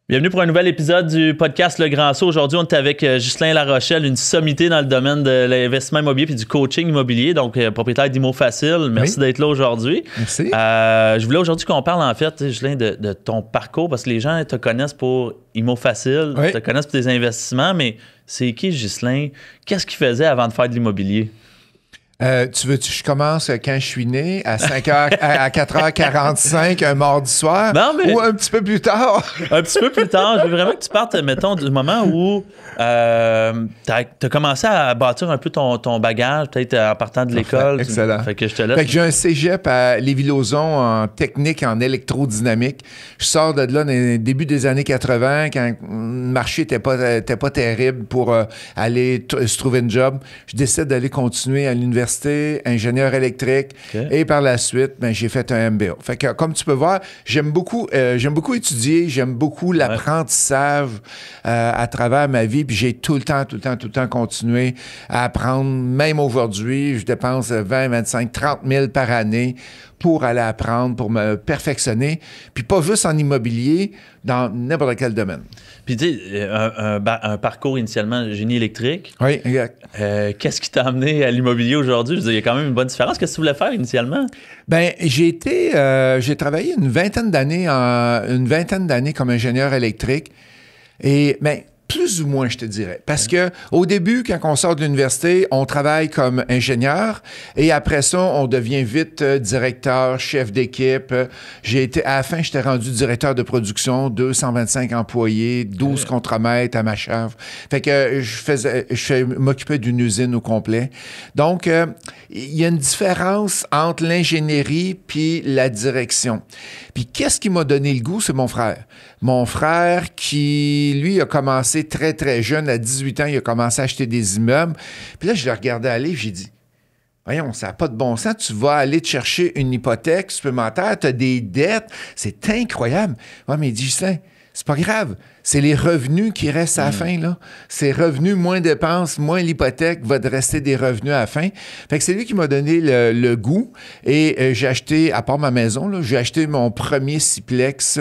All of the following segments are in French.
Bienvenue pour un nouvel épisode du podcast Le Grand Saut. Aujourd'hui, on est avec Ghislain Larochelle, une sommité dans le domaine de l'investissement immobilier et du coaching immobilier, donc propriétaire d'Immo Facile. Merci d'être là aujourd'hui. Merci. Je voulais aujourd'hui qu'on parle, en fait, Ghislain, de ton parcours, parce que les gens te connaissent pour Immo Facile, te connaissent pour tes investissements, mais c'est qui Ghislain? Qu'est-ce qu'il faisait avant de faire de l'immobilier? Tu veux que je commence quand je suis né, à 4h45 un mardi soir, ou un petit peu plus tard? Un petit peu plus tard. Je veux vraiment que tu partes, mettons, du moment où tu as commencé à bâtir un peu ton bagage, peut-être en partant de l'école. Excellent. Fait que je te laisse. Fait que j'ai un cégep à Lévis-Lauzon en technique en électrodynamique. Je sors de là dans le début des années 80, quand le marché n'était pas terrible pour aller se trouver une job. Je décide d'aller continuer à l'université, ingénieur électrique, et par la suite, j'ai fait un MBA. Fait que, comme tu peux voir, j'aime beaucoup étudier, j'aime beaucoup l'apprentissage à travers ma vie, puis j'ai tout le temps continué à apprendre. Même aujourd'hui, je dépense 20, 25, 30 000 par année pour aller apprendre, pour me perfectionner, puis pas juste en immobilier, dans n'importe quel domaine. Puis tu sais, un parcours initialement génie électrique. Oui, exact. Qu'est-ce qui t'a amené à l'immobilier aujourd'hui? Je veux dire, il y a quand même une bonne différence. Qu'est-ce que tu voulais faire initialement? Bien, j'ai travaillé une vingtaine d'années comme ingénieur électrique, et plus ou moins, je te dirais. Parce que au début, quand on sort de l'université, on travaille comme ingénieur et après ça, on devient vite directeur, chef d'équipe. À la fin, j'étais rendu directeur de production, 225 employés, 12 contremaîtres à ma charge. Fait que je m'occupais d'une usine au complet. Donc, il y a une différence entre l'ingénierie puis la direction. Puis, qu'est-ce qui m'a donné le goût? C'est mon frère. Mon frère qui, lui, a commencé très, très jeune, à 18 ans, il a commencé à acheter des immeubles. Puis là, je le regardais aller, j'ai dit, voyons, ça n'a pas de bon sens, tu vas aller te chercher une hypothèque supplémentaire, tu as des dettes, c'est incroyable. Ouais, mais il dit, Justin, c'est pas grave. C'est les revenus qui restent à la fin, là. Ces revenus, moins dépenses, moins l'hypothèque, va te rester des revenus à la fin. Fait que c'est lui qui m'a donné le goût. Et j'ai acheté, à part ma maison, là, j'ai acheté mon premier Siplex.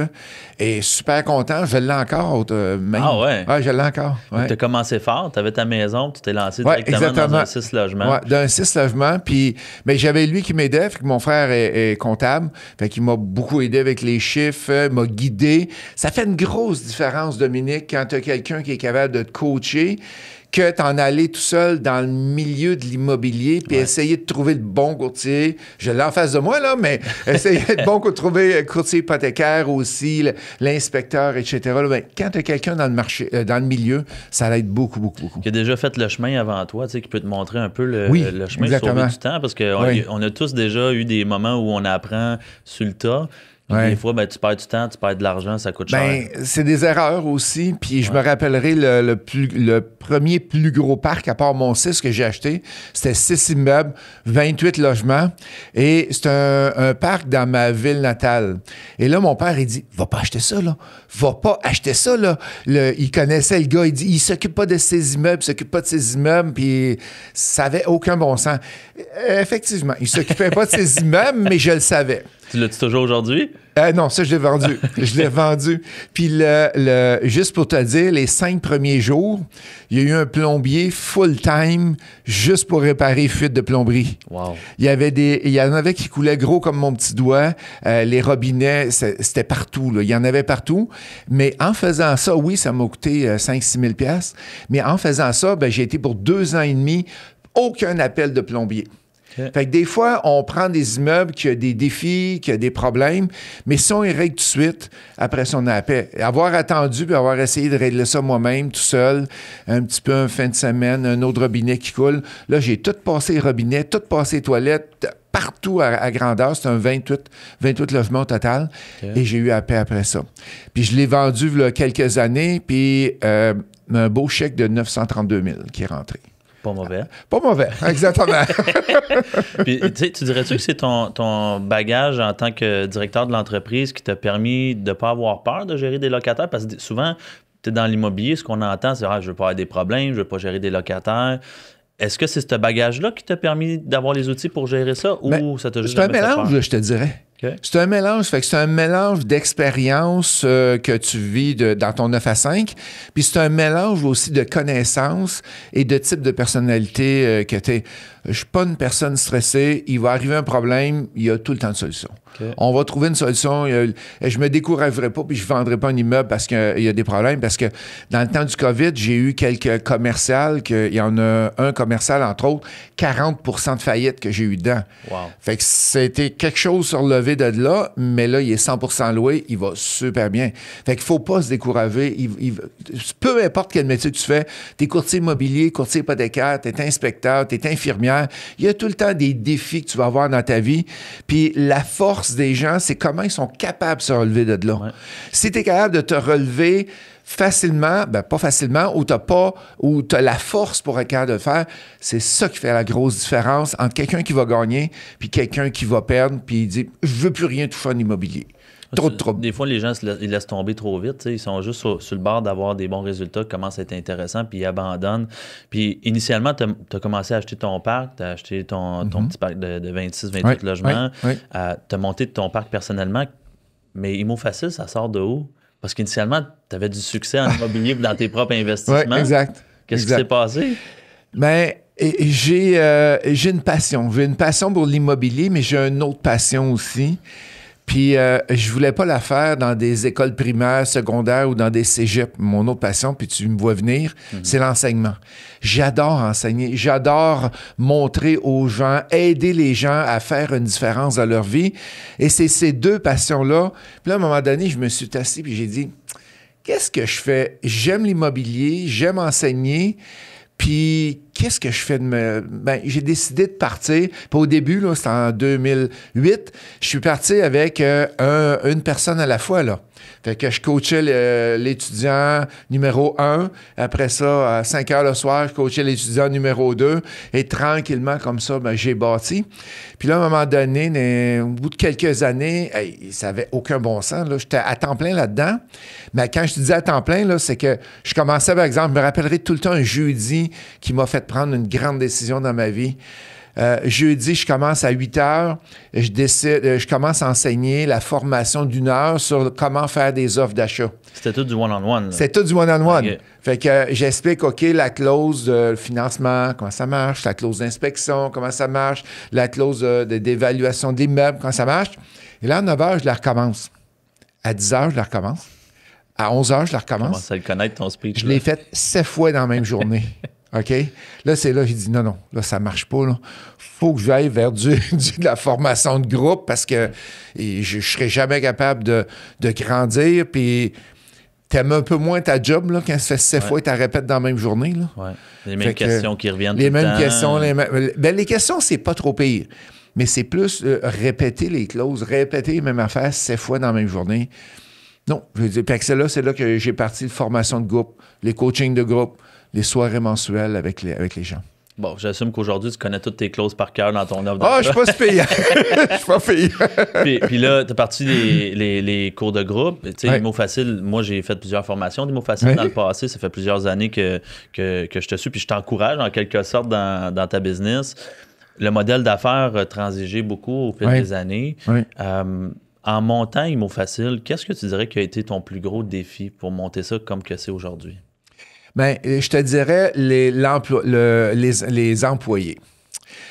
Et super content. Je l'ai encore. Ah ouais? Ouais, je l'ai encore. Ouais. Tu as commencé fort, tu avais ta maison, tu t'es lancé directement dans un 6 logements. Oui, dans un 6 logements. Puis j'avais lui qui m'aidait. Fait que mon frère est comptable. Fait qu'il m'a beaucoup aidé avec les chiffres, m'a guidé. Ça fait une grosse différence, Dominique, quand tu as quelqu'un qui est capable de te coacher, que t'en aller tout seul dans le milieu de l'immobilier puis essayer de trouver le bon courtier. Je l'ai en face de moi, là, mais essayer de trouver le courtier hypothécaire aussi, l'inspecteur, etc. Là, quand tu as quelqu'un dans le marché, dans le milieu, ça l'aide beaucoup. Qui a déjà fait le chemin avant toi, tu sais, qui peut te montrer un peu le chemin, exactement. sauver du temps, parce qu'on a tous déjà eu des moments où on apprend sur le tas. Des fois, tu perds du temps, tu perds de l'argent, ça coûte cher. C'est des erreurs aussi. Puis je me rappellerai le premier plus gros parc, à part mon 6 que j'ai acheté, c'était 6 immeubles, 28 logements. Et c'est un parc dans ma ville natale. Et là, mon père, il dit, va pas acheter ça, là. Va pas acheter ça, là. Il connaissait le gars, il dit, il s'occupe pas de ses immeubles, il s'occupe pas de ses immeubles, puis ça avait aucun bon sens. Effectivement, il s'occupait pas de ses immeubles, mais je le savais. Tu l'as-tu toujours aujourd'hui? Non, ça, je l'ai vendu. Je l'ai vendu. Puis, juste pour te dire, les 5 premiers jours, il y a eu un plombier full-time juste pour réparer fuite de plomberie. Wow. Il y en avait qui coulaient gros comme mon petit doigt. Les robinets, c'était partout, là. Il y en avait partout. Mais en faisant ça, oui, ça m'a coûté 5-6 000 $. Mais en faisant ça, j'ai été pour 2 ans et demi, aucun appel de plombier. Fait que des fois, on prend des immeubles qui ont des défis, qui ont des problèmes, mais si on les règle tout de suite, après ça, on a la paix. Avoir attendu puis avoir essayé de régler ça moi-même, tout seul, un petit peu en fin de semaine, un autre robinet qui coule. Là, j'ai tout passé les robinets, tout passé les toilettes, partout à grandeur. C'est un 28 logements au total. Et j'ai eu la paix après ça. Puis je l'ai vendu il y a quelques années, puis un beau chèque de 932 000 qui est rentré. Pas mauvais. Pas mauvais, exactement. Puis, tu dirais-tu que c'est ton bagage en tant que directeur de l'entreprise qui t'a permis de ne pas avoir peur de gérer des locataires? Parce que souvent, tu es dans l'immobilier, ce qu'on entend, c'est « je ne veux pas avoir des problèmes, je ne veux pas gérer des locataires ». Est-ce que c'est ce bagage-là qui t'a permis d'avoir les outils pour gérer ça ou ça t'a juste C'est un mélange, je te dirais. Okay. C'est un mélange, fait que c'est un mélange d'expérience que tu vis dans ton 9 à 5, puis c'est un mélange aussi de connaissances et de type de personnalité que tu es. Je suis pas une personne stressée, il va arriver un problème, il y a tout le temps de solution. Okay. On va trouver une solution. Je me découragerai pas puis je vendrai pas un immeuble parce qu'il y a des problèmes. Parce que dans le temps du COVID, j'ai eu quelques commerciales, il y en a un commercial, entre autres, 40% de faillite que j'ai eu dedans. Wow. Fait que c'était quelque chose sur le levé de là, mais là, il est 100% loué, il va super bien. Fait qu'il faut pas se décourager. Peu importe quel métier que tu fais, t'es courtier immobilier, courtier hypothécaire, t'es inspecteur, t'es infirmière, il y a tout le temps des défis que tu vas avoir dans ta vie. Puis la force des gens, c'est comment ils sont capables de se relever de là. Ouais. Si tu es capable de te relever facilement, ben pas facilement, ou tu as la force pour être capable de le faire, c'est ça qui fait la grosse différence entre quelqu'un qui va gagner puis quelqu'un qui va perdre puis il dit « je veux plus rien toucher en immobilier ». Trop de troubles. Des fois, les gens ils laissent tomber trop vite. Ils sont juste sur le bord d'avoir des bons résultats, commencent à être intéressants, puis ils abandonnent. Puis initialement, tu as commencé à acheter ton parc, tu as acheté ton petit parc de 26-28 logements, tu as monté ton parc personnellement. Mais Immo Facile, ça sort de où? Parce qu'initialement, tu avais du succès en immobilier dans tes propres investissements. Oui, exact. Qu'est-ce qui s'est passé? Bien, j'ai une passion. J'ai une passion pour l'immobilier, mais j'ai une autre passion aussi. Puis, je voulais pas la faire dans des écoles primaires, secondaires ou dans des cégeps. Mon autre passion, puis tu me vois venir, c'est l'enseignement. J'adore enseigner. J'adore montrer aux gens, aider les gens à faire une différence dans leur vie. Et c'est ces deux passions-là. Puis là, à un moment donné, je me suis assis puis j'ai dit, qu'est-ce que je fais? J'aime l'immobilier, j'aime enseigner. Puis, qu'est-ce que je fais de Ben, j'ai décidé de partir. Puis au début, là, c'était en 2008, je suis parti avec une personne à la fois, là. Fait que je coachais l'étudiant numéro 1. Après ça, à 5 heures le soir, je coachais l'étudiant numéro 2. Et tranquillement, comme ça, ben, j'ai bâti. Puis là, à un moment donné, au bout de quelques années, ça n'avait aucun bon sens. Là. J'étais à temps plein là-dedans. Mais quand je te dis à temps plein, là, c'est que je commençais, par exemple, je me rappellerai tout le temps un jeudi qui m'a fait prendre une grande décision dans ma vie. Jeudi, je commence à 8 heures. Je commence à enseigner la formation d'1 heure sur comment faire des offres d'achat. C'était tout du one-on-one. C'était tout du one-on-one. Okay. Fait que j'explique, OK, la clause de financement, comment ça marche, la clause d'inspection, comment ça marche, la clause d'évaluation de l'immeuble, comment ça marche. Et là, à 9 heures, je la recommence. À 10 heures, je la recommence. À 11 heures, je la recommence. Comment ça le connaître, ton speech? Je l'ai fait 7 fois dans la même journée. OK? Là, c'est là, j'ai dit non, là, ça marche pas. Il faut que j'aille vers de la formation de groupe parce que je serai jamais capable de grandir. Puis, t'aimes un peu moins ta job là, quand ça fait 7 fois et tu la répètes dans la même journée. Là. Ouais. Les mêmes questions qui reviennent les tout le temps. mêmes questions. Les questions, c'est pas trop pire. Mais c'est plus répéter les clauses, répéter les mêmes affaires 7 fois dans la même journée. Non, je veux dire, puis c'est là que j'ai parti de formation de groupe, les coachings de groupe, les soirées mensuelles avec les gens. Bon, j'assume qu'aujourd'hui, tu connais toutes tes clauses par cœur dans ton offre d'achat. Ah, je suis pas payant. Je suis pas payant. Puis là, tu as parti les cours de groupe. Tu sais, Immo Facile, moi, j'ai fait plusieurs formations d'Immo Facile dans le passé. Ça fait plusieurs années que je te suis. Puis je t'encourage, en quelque sorte, dans ta business. Le modèle d'affaires a transigé beaucoup au fil des années. En montant Immo Facile, qu'est-ce que tu dirais qui a été ton plus gros défi pour monter ça comme que c'est aujourd'hui? Bien, je te dirais les employés.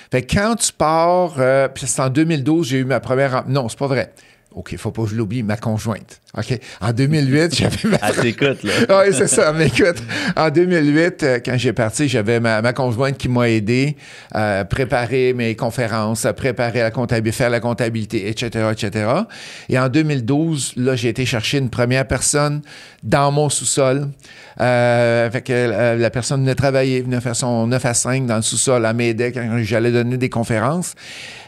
Fait que quand tu pars, puis c'est en 2012, j'ai eu ma première... Non, c'est pas vrai. OK, il ne faut pas que je l'oublie, ma conjointe. OK, en 2008, j'avais ma... Elle t'écoute, là. Oui, c'est ça, mais écoute, en 2008, quand j'ai parti, j'avais ma conjointe qui m'a aidé à préparer mes conférences, à préparer la comptabilité, faire la comptabilité, etc., etc. Et en 2012, là, j'ai été chercher une première personne dans mon sous-sol. Fait que la personne venait travailler, venait faire son 9 à 5 dans le sous-sol, elle m'aidait quand j'allais donner des conférences.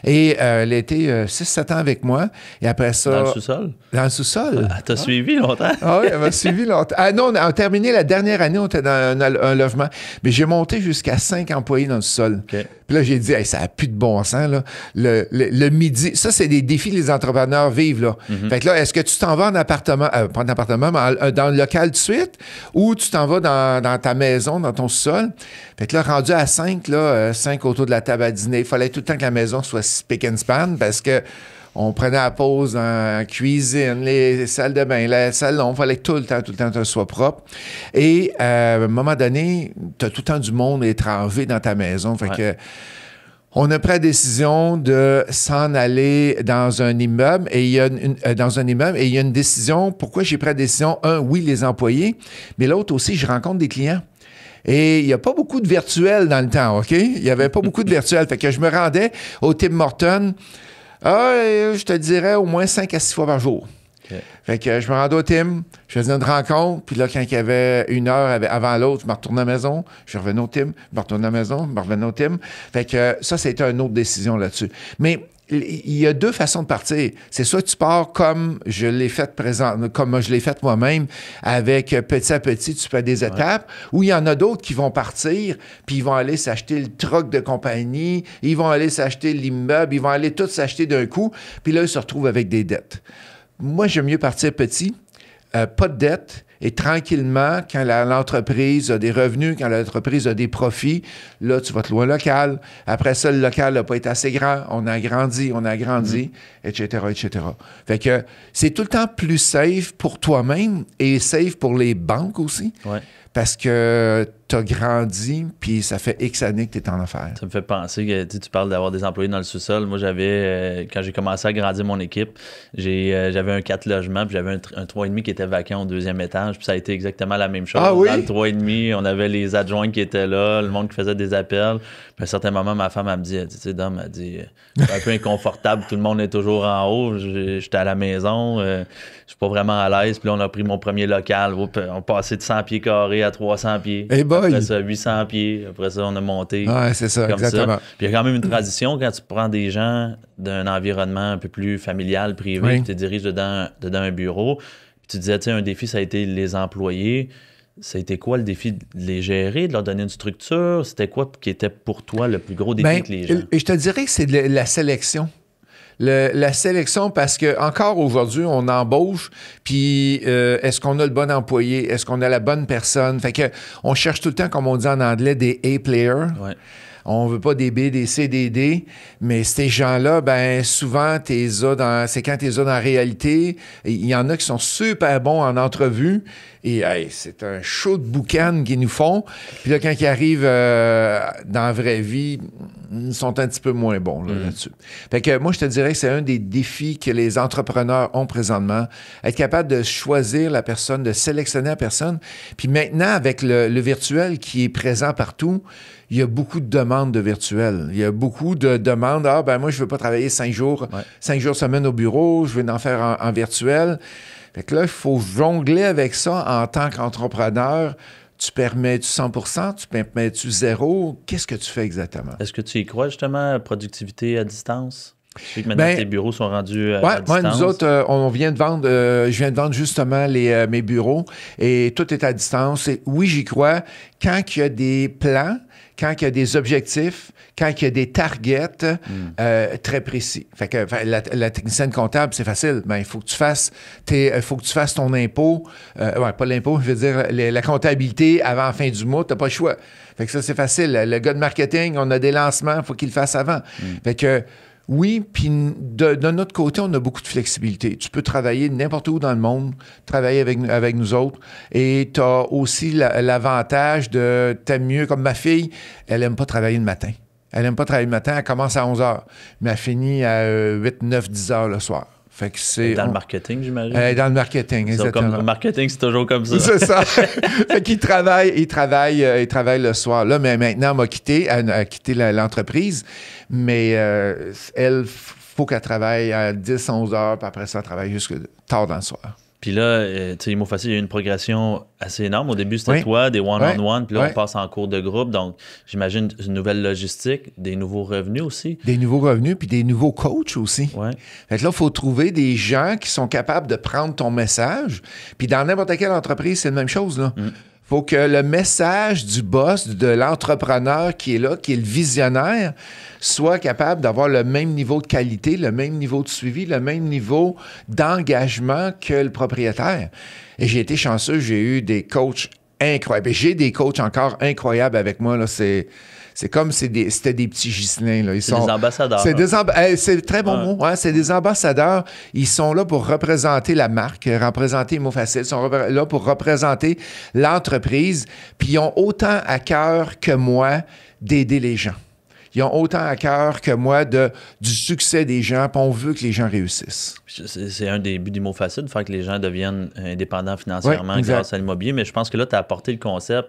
Et elle a été 6-7 ans avec moi. Et après ça... Dans le sous-sol? Dans le sous-sol. Elle t'a suivi longtemps? Ah oui, elle m'a suivi longtemps. Ah non, on a terminé la dernière année, on était dans un logement. Mais j'ai monté jusqu'à 5 employés dans le sous-sol. Okay. Puis là, j'ai dit, hey, ça n'a plus de bon sens, là. Le midi, ça, c'est des défis que les entrepreneurs vivent, là. Fait que là, est-ce que tu t'en vas en appartement, pas en appartement, mais dans le local de suite, ou tu t'en vas dans ta maison, dans ton sol? Fait que là, rendu à 5, là, 5 autour de la table à dîner, il fallait tout le temps que la maison soit spick and span parce que On prenait la pause dans la cuisine, les salles de bain, la salon. Il fallait que tout le temps, ça soit propre. Et à un moment donné, tu as tout le temps du monde étranger dans ta maison. Fait que on a pris la décision de s'en aller dans un immeuble et il y a une décision. Pourquoi j'ai pris la décision? Un, oui, les employés, mais l'autre aussi, je rencontre des clients. Et il n'y a pas beaucoup de virtuel dans le temps, OK? Il n'y avait pas beaucoup de virtuel. Fait que je me rendais au Tim Hortons, je te dirais au moins 5 à 6 fois par jour. Okay. Fait que je me rendais au Tim, je faisais une rencontre, puis là, quand il y avait une heure avant l'autre, je me retournais à la maison, je revenais au Tim, je me retournais à la maison, je me revenais au Tim. Fait que ça, c'était une autre décision là-dessus. Mais il y a deux façons de partir. C'est soit tu pars comme je l'ai fait comme je l'ai fait moi-même, avec petit à petit, tu fais des étapes, ou il y en a d'autres qui vont partir, puis ils vont aller s'acheter le truck de compagnie, ils vont aller s'acheter l'immeuble, ils vont aller tout s'acheter d'un coup, puis là, ils se retrouvent avec des dettes. Moi, j'aime mieux partir petit, pas de dette, et tranquillement, quand l'entreprise a des revenus, quand l'entreprise a des profits, là, tu vas te louer un local. Après ça, le local n'a pas été assez grand. On a agrandi, etc., etc. Fait que c'est tout le temps plus safe pour toi-même et safe pour les banques aussi. Ouais. Parce que tu as grandi, puis ça fait X années que tu es en affaires. Ça me fait penser que tu parles d'avoir des employés dans le sous-sol. Moi, j'avais, quand j'ai commencé à grandir mon équipe, j'avais un 4 logements, puis j'avais un 3,5 qui était vacant au 2e étage, puis ça a été exactement la même chose. Ah oui? Dans le 3,5, on avait les adjoints qui étaient là, le monde qui faisait des appels. Puis à un certain moment, ma femme, elle me dit, tu sais, Dom, elle dit, c'est un peu inconfortable, tout le monde est toujours en haut, j'étais à la maison, je suis pas vraiment à l'aise. Puis là, on a pris mon premier local, on passait de 100 pieds carrés à 300 pieds. Hey boy. Après ça, 800 pieds. Après ça, on a monté. Ouais, c'est ça, exactement. Ça. Puis il y a quand même une transition quand tu prends des gens d'un environnement un peu plus familial, privé, puis tu te diriges dedans un bureau. Puis tu disais, tu sais, un défi, ça a été les employés. Ça a été quoi le défi de les gérer, de leur donner une structure? C'était quoi qui était pour toi le plus gros défi avec les gens? Et je te dirais que c'est la sélection. La sélection, parce que encore aujourd'hui, on embauche, puis est-ce qu'on a le bon employé? Est-ce qu'on a la bonne personne? Fait que on cherche tout le temps, comme on dit en anglais, des A-players. Ouais. On veut pas des B, des C, des D, mais ces gens-là, ben souvent, c'est quand t'es dans la réalité. Il y en a qui sont super bons en entrevue, et hey, c'est un show de boucan qu'ils nous font. Puis là, quand ils arrivent dans la vraie vie, ils sont un petit peu moins bons là-dessus. Fait que moi, je te dirais que c'est un des défis que les entrepreneurs ont présentement, être capable de choisir la personne, de sélectionner la personne. Puis maintenant, avec le virtuel qui est présent partout, il y a beaucoup de demandes de virtuel. Il y a beaucoup de demandes. Moi, je veux pas travailler 5 jours semaine au bureau, je veux en faire en virtuel. Fait que là, il faut jongler avec ça en tant qu'entrepreneur. Tu permets-tu 100%? Tu permets-tu 0%? Qu'est-ce que tu fais exactement? Est-ce que tu y crois, justement, productivité à distance? Je sais que maintenant, tes bureaux sont rendus à distance. Nous autres, on vient de vendre, je viens de vendre justement mes bureaux et tout est à distance. Et oui, j'y crois. Quand il y a des plans, quand il y a des objectifs, quand il y a des targets très précis. Fait que la technicienne comptable, c'est facile. Ben, il faut que tu fasses ton impôt. Pas l'impôt, je veux dire la comptabilité avant la fin du mois. Tu n'as pas le choix. Fait que ça, c'est facile. Le gars de marketing, on a des lancements, il faut qu'il le fasse avant. Fait que oui, puis de notre côté, on a beaucoup de flexibilité. Tu peux travailler n'importe où dans le monde, travailler avec nous autres. Et tu as aussi l'avantage t'aimes mieux, comme ma fille, elle n'aime pas travailler le matin. Elle n'aime pas travailler le matin, elle commence à 11 h, mais elle finit à 8, 9, 10 h le soir. Fait que c'est dans le marketing, j'imagine. Dans le marketing, exactement. Comme le marketing, c'est toujours comme ça. C'est ça. Fait qu'il travaille le soir. Là, mais maintenant, elle a quitté l'entreprise, mais elle, faut qu'elle travaille à 10, 11 heures, puis après ça, elle travaille jusque tard dans le soir. Puis là, tu sais, ImoFacil, il y a eu une progression assez énorme. Au début, c'était toi, des one-on-one, puis là, on passe en cours de groupe. Donc, j'imagine une nouvelle logistique, des nouveaux revenus aussi. Des nouveaux revenus, puis des nouveaux coachs aussi. Ouais. Fait que là, il faut trouver des gens qui sont capables de prendre ton message. Puis dans n'importe quelle entreprise, c'est la même chose, là. Faut que le message du boss, de l'entrepreneur qui est là, qui est le visionnaire, soit capable d'avoir le même niveau de qualité, le même niveau de suivi, le même niveau d'engagement que le propriétaire. Et j'ai été chanceux, j'ai eu des coachs incroyables. Et j'ai des coachs encore incroyables avec moi, là, c'est C'est comme c'était des petits Ghislains. Là. C'est des ambassadeurs. C'est très bon mot. Hein? C'est des ambassadeurs. Ils sont là pour représenter la marque, représenter Mot Facile. Ils sont là pour représenter l'entreprise. Puis ils ont autant à cœur que moi d'aider les gens. Ils ont autant à cœur que moi du succès des gens, puis on veut que les gens réussissent. C'est un des buts du Mot Facile, de faire que les gens deviennent indépendants financièrement grâce à l'immobilier, mais je pense que là, tu as apporté le concept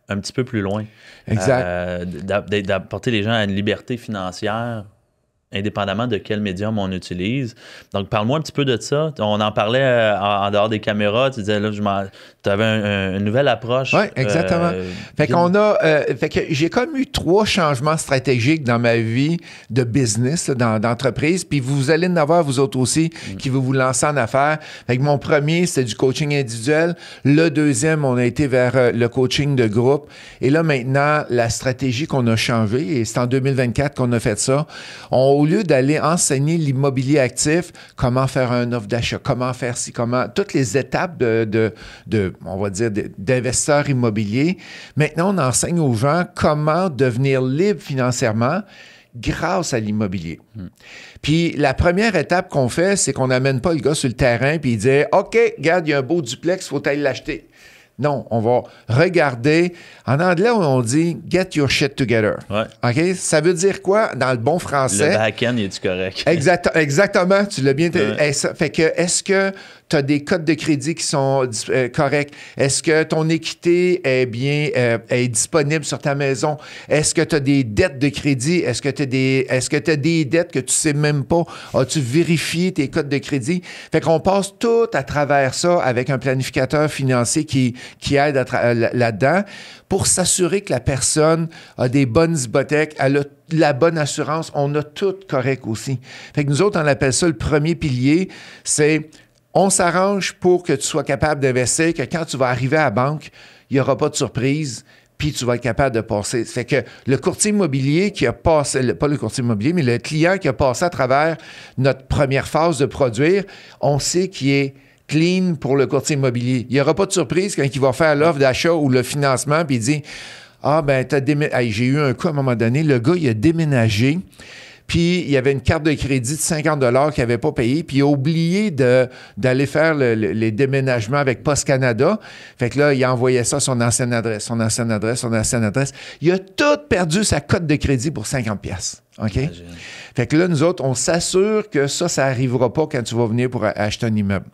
un petit peu plus loin. Exact. D'apporter les gens à une liberté financière indépendamment de quel médium on utilise. Donc, parle-moi un petit peu de ça. On en parlait en dehors des caméras. Tu disais, là, tu avais une nouvelle approche. Oui, exactement. Fait que j'ai comme eu 3 changements stratégiques dans ma vie de business, d'entreprise. Puis vous allez en avoir, vous autres aussi, qui vous lancer en affaires. Fait que mon premier, c'était du coaching individuel. Le deuxième, on a été vers le coaching de groupe. Et là, maintenant, la stratégie qu'on a changée, et c'est en 2024 qu'on a fait ça, au lieu d'aller enseigner l'immobilier actif, comment faire un offre d'achat, comment faire toutes les étapes on va dire, d'investisseurs immobiliers, maintenant, on enseigne aux gens comment devenir libre financièrement grâce à l'immobilier. Puis la première étape qu'on fait, c'est qu'on n'amène pas le gars sur le terrain puis il dit « OK, regarde, il y a un beau duplex, il faut aller l'acheter. » Non, on va regarder. En anglais, on dit « get your shit together ». Ouais. OK? Ça veut dire quoi dans le bon français? Le back-end, est-tu correct? Exactement, tu l'as bien... Fait que, est-ce que tu as des codes de crédit qui sont corrects? Est-ce que ton équité est disponible sur ta maison? Est-ce que tu as des dettes de crédit? Est-ce que tu as des dettes que tu sais même pas? As-tu vérifié tes codes de crédit? Fait qu'on passe tout à travers ça avec un planificateur financier qui aide là-dedans pour s'assurer que la personne a des bonnes hypothèques, elle a la bonne assurance, on a tout correct aussi. Fait que nous autres, on appelle ça le premier pilier, c'est on s'arrange pour que tu sois capable d'investir, que quand tu vas arriver à la banque, il n'y aura pas de surprise, puis tu vas être capable de passer. Fait que le courtier immobilier qui a passé, pas le courtier immobilier, mais le client qui a passé à travers notre première phase de produire, on sait qu'il est clean pour le courtier immobilier. Il n'y aura pas de surprise quand il va faire l'offre d'achat ou le financement, puis il dit « Ah, ben, j'ai eu un cas à un moment donné, le gars, il a déménagé, puis il y avait une carte de crédit de 50 $ qu'il n'avait pas payé, puis il a oublié d'aller faire les déménagements avec Post Canada. Fait que là, il a envoyé ça à son ancienne adresse. Il a tout perdu sa cote de crédit pour 50 $. OK? Imagine. Fait que là, nous autres, on s'assure que ça n'arrivera pas quand tu vas venir pour acheter un immeuble.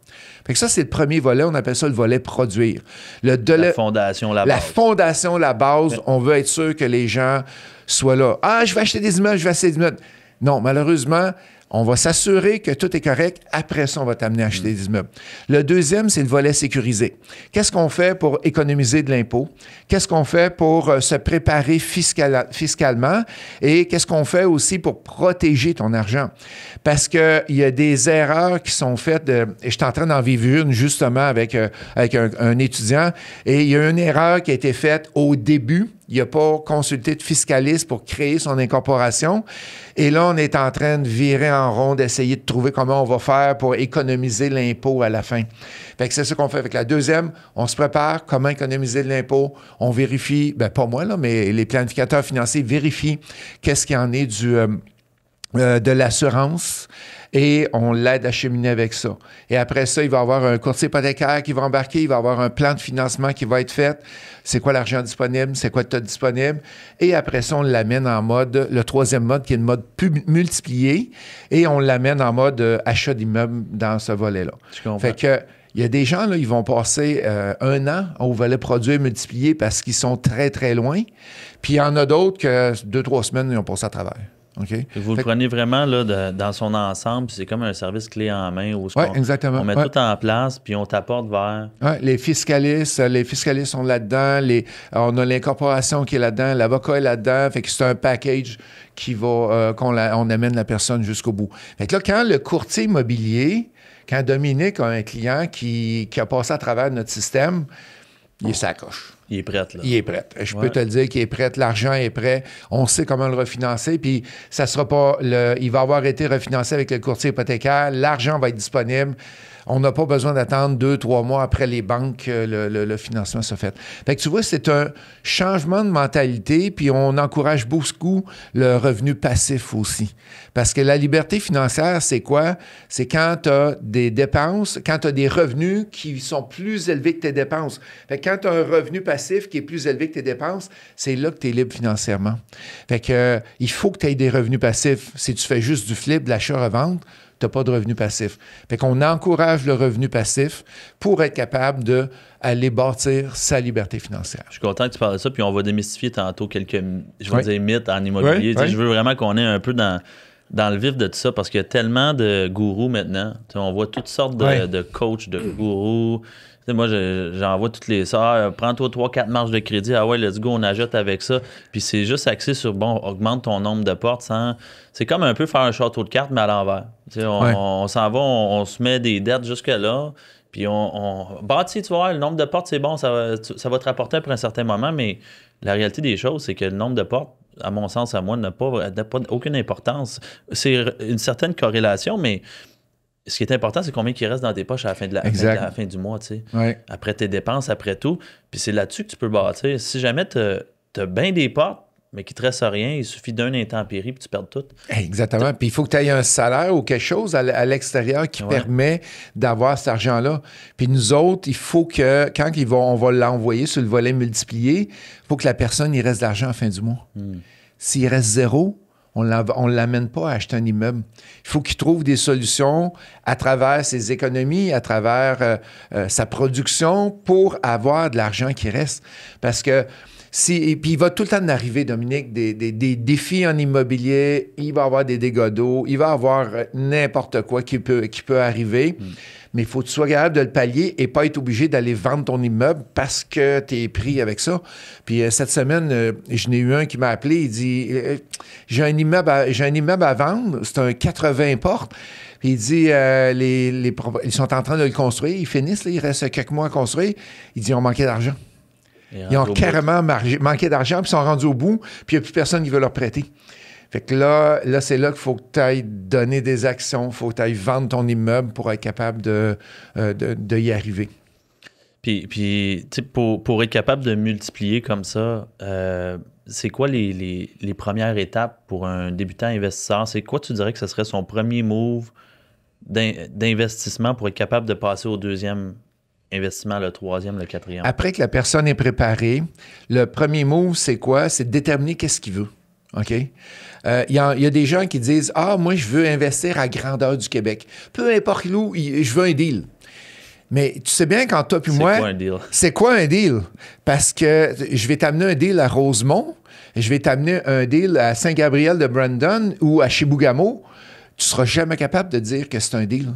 Fait que ça, c'est le premier volet. On appelle ça le volet produire. La fondation, la base. La fondation, la base. Ouais. On veut être sûr que les gens soient là. Ah, je vais acheter des immeubles, je vais acheter des immeubles. Non, malheureusement, on va s'assurer que tout est correct. Après ça, on va t'amener à acheter des immeubles. Le deuxième, c'est le volet sécurisé. Qu'est-ce qu'on fait pour économiser de l'impôt? Qu'est-ce qu'on fait pour se préparer fiscalement? Et qu'est-ce qu'on fait aussi pour protéger ton argent? Parce qu'il y a des erreurs qui sont faites, et je suis en train d'en vivre une justement avec un étudiant, et il y a une erreur qui a été faite au début. Il n'a pas consulté de fiscaliste pour créer son incorporation. Et là, on est en train de virer en rond, d'essayer de trouver comment on va faire pour économiser l'impôt à la fin. Fait que c'est ça qu'on fait avec la deuxième. On se prépare, comment économiser de l'impôt. On vérifie, pas moi, là, mais les planificateurs financiers vérifient qu'est-ce qu'il y en est de l'assurance. Et on l'aide à cheminer avec ça. Et après ça, il va y avoir un courtier hypothécaire qui va embarquer, il va y avoir un plan de financement qui va être fait. C'est quoi l'argent disponible? C'est quoi le taux disponible? Et après ça, on l'amène en mode, le troisième mode qui est le mode multiplié, et on l'amène en mode achat d'immeuble dans ce volet-là. Fait que il y a des gens, là, ils vont passer 1 an au volet produire multiplié parce qu'ils sont très, très loin. Puis il y en a d'autres que 2-3 semaines, ils ont passé à travers. Okay. Vous le prenez vraiment là, dans son ensemble, puis c'est comme un service clé en main où exactement. On met tout en place, puis on t'apporte vers... Ouais, les fiscalistes sont là-dedans, on a l'incorporation qui est là-dedans, l'avocat est là-dedans, fait que c'est un package qui va on amène la personne jusqu'au bout. Fait que là, quand le courtier immobilier, quand Dominique a un client qui a passé à travers notre système, il est sa coche. Il est prêt, là. Il est prêt. Je peux te le dire qu'il est prêt. L'argent est prêt. On sait comment le refinancer. Puis, ça sera pas il va avoir été refinancé avec le courtier hypothécaire. L'argent va être disponible. On n'a pas besoin d'attendre 2-3 mois après les banques que le financement soit fait. Fait que tu vois, c'est un changement de mentalité, puis on encourage beaucoup le revenu passif aussi. Parce que la liberté financière, c'est quoi? C'est quand tu as des dépenses, quand tu as des revenus qui sont plus élevés que tes dépenses. Fait que quand tu as un revenu passif qui est plus élevé que tes dépenses, c'est là que tu es libre financièrement. Fait que il faut que tu aies des revenus passifs. Si tu fais juste du flip, de l'achat-revente, tu n'as pas de revenu passif. Fait qu'on encourage le revenu passif pour être capable d'aller bâtir sa liberté financière. Je suis content que tu parles de ça, puis on va démystifier tantôt quelques, je vais dire, mythes en immobilier. Oui. Je veux vraiment qu'on ait un peu dans le vif de tout ça, parce qu'il y a tellement de gourous maintenant. On voit toutes sortes de coachs, de gourous. Moi, j'en vois toutes les soeurs. Prends-toi 3-4 marges de crédit. Ah ouais, let's go, on ajoute avec ça. Puis c'est juste axé sur, augmente ton nombre de portes sans... C'est comme un peu faire un château de cartes, mais à l'envers. On s'en va, on se met des dettes jusque-là. Puis on bâtit, tu vois, le nombre de portes, c'est bon, ça va te rapporter pour un certain moment, mais la réalité des choses, c'est que le nombre de portes, à mon sens, à moi, n'a pas aucune importance. C'est une certaine corrélation, mais... Ce qui est important, c'est combien il reste dans tes poches à la fin, à la fin du mois, tu sais. Ouais. Après tes dépenses, après tout. Puis c'est là-dessus que tu peux bâtir. Si jamais tu as bien des portes, mais qu'il ne te reste rien, il suffit d'un intempérie puis tu perds tout. Exactement. Puis il faut que tu aies un salaire ou quelque chose à l'extérieur qui permet d'avoir cet argent-là. Puis nous autres, il faut que, quand on va l'envoyer sur le volet multiplié, il faut que la personne, il reste de l'argent à la fin du mois. S'il reste 0, on ne l'amène pas à acheter un immeuble. Il faut qu'il trouve des solutions à travers ses économies, à travers sa production pour avoir de l'argent qui reste. Parce que et puis il va tout le temps en arriver, Dominique, des défis en immobilier, il va avoir des dégâts d'eau, il va avoir n'importe quoi qui peut arriver. Mais il faut que tu sois capable de le pallier et pas être obligé d'aller vendre ton immeuble parce que tu es pris avec ça. Puis cette semaine, je n'ai eu un qui m'a appelé, il dit j'ai un immeuble à vendre, c'est un 80 portes. Puis il dit ils sont en train de le construire, ils finissent, là, il reste quelques mois à construire. Il dit ils ont manqué d'argent. Ils ont carrément manqué d'argent, puis ils sont rendus au bout, puis il n'y a plus personne qui veut leur prêter. Fait que là c'est là qu'il faut que tu ailles donner des actions, il faut que tu ailles vendre ton immeuble pour être capable de y arriver. Puis pour être capable de multiplier comme ça, c'est quoi les premières étapes pour un débutant investisseur? C'est quoi tu dirais que ce serait son premier move d'investissement pour être capable de passer au deuxième investissement, le troisième, le quatrième? Après que la personne est préparée, le premier move, c'est quoi? C'est de déterminer qu'est-ce qu'il veut. OK? Il y a des gens qui disent « Ah, moi, je veux investir à grandeur du Québec. Peu importe où, je veux un deal. » Mais tu sais bien, quand toi puis moi... C'est quoi un deal? C'est quoi un deal? Parce que je vais t'amener un deal à Rosemont, je vais t'amener un deal à Saint-Gabriel-de-Brandon ou à Chibougamau. Tu ne seras jamais capable de dire que c'est un deal